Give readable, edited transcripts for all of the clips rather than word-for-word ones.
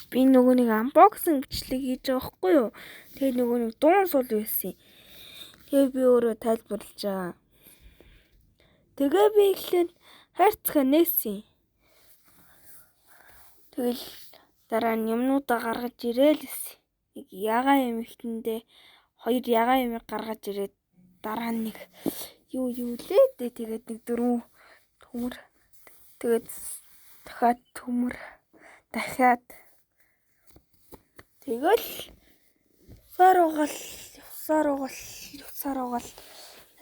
Би нөгөө нэг unboxing бичлэг хийж байгаа байхгүй юу? Тэгээ нөгөө нэг дуун сул байсан. Тэгээ би өөрөө тайлбарлаж байгаа. Тэгээ би эхлээд хайрцаг нээсэн. Тэгэл дараа нь юмнуудаа гаргаж ирээл гэсэн. Нэг ягаан юм ихтэндээ 2 ягаан юм гаргаж ирээд дараа нь нэг юу лээ дээ. Тэгээд нэг 4 төмөр. Тэгээд дахиад төмөр. Дахиад тэгэл явсаар угаал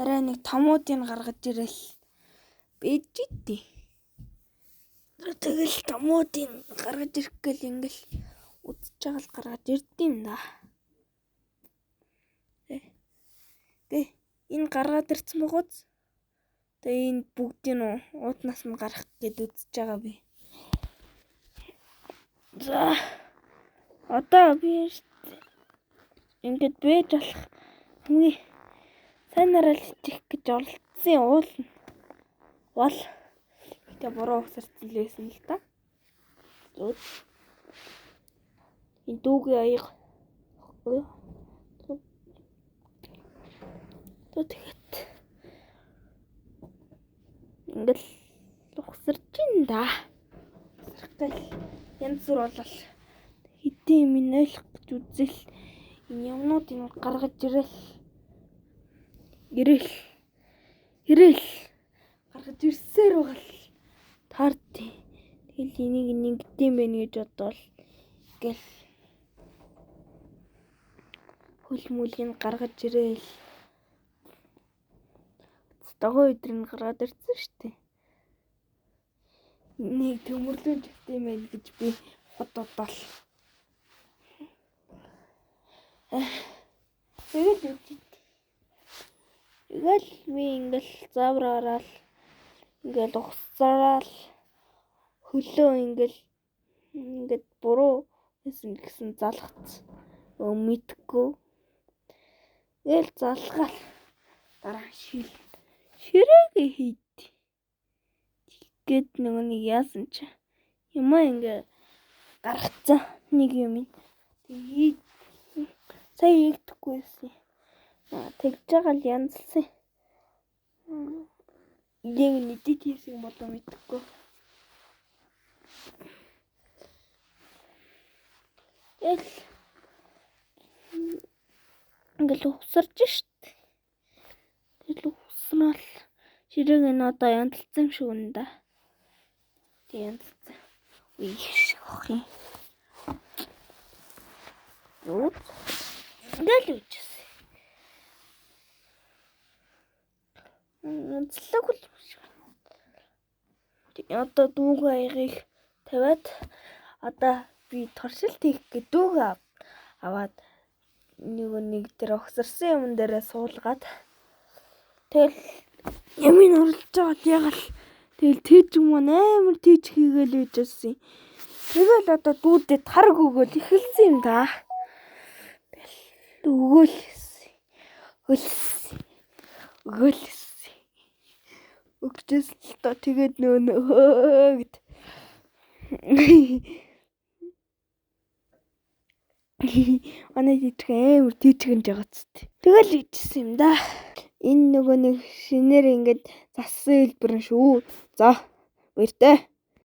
арай нэг томуудыг гаргаж ирээл бэжидээ. Тэгэл томуудыг гаргаж ирэх гээл ингээл үзэж байгаа л гаргаж ирдэм да. Гэ энэ гаргаад ирсэн бөгөөд тэгээ энэ бүгдийг нь уутнаас нь гаргах гээд үзэж байгаа би. За одоо би ингээд бэж болох хамгийн сайнараа л ичих гэж оролцсон уул нь бол тэгээ буруу өгсөрсөн лээсэн л да. Зүг энэ дүүгийн аяга тэгээд ингээд ухсарч ин да. Тэгэл янз бүр болол хэдийн юм ойлгох гэж үзэл энэ юмнуудыг гаргаж ирээл гаргаж ирсээр байгаа л таард. Тэгэл энийг нэгдэм байх гэж бодвол гэл хөлмөлийг гаргаж ирээл дагуу өдрийг гаргаад ирсэн штэ. Нэг төмөрлөж өгтэй мэн гэж би бодвол тэгэл би ингээл заврараал ингээл ухсараал хөлөө ингээд буруу гэсэн залгацсан. Мэдхгүй. Тэгэл залгаал дараа ширээгээ хийд. Тэгэд нөгөө нэг яасан ч юмаа ингээ гаргацсан нэг юм. Тэгээд сая ийгдэггүйсэн. Тэгж байгаа л янзлсан. Нэг нэдэт хийсэн болоо мэдхгүй. Тэгэл ингээл ухсарч штт. Тэгэл ухснаал ширээг нь одоо янзлсан юм шиг үнэ да. Янзлсан. Их юм. Юу? Ингээл үчсэн. Янзлаг л биш. Одоо дүүг аягыг тавиад одоо би туршилт хийх гэдэг дүүг аваад нэг тэр огсорсон юм дээрээ суулгаад тэгэл ямын орлож байгаа ягаал тэгэл тийж маань амар тийж хийгээл үйжсэн. Тэгэл одоо дүүдэд тарг өгөөл эхэлсэн юм да. Өгөөлсөн. Өгчээс л та тэгээд нөө гэд. Анаа тийч амар тийчгэнж байгаа ч. Тэгэл ийжсэн юм да. Энэ нөгөө нэг шинээр ингээд зассан хэлбэр нь шүү. За баяртай.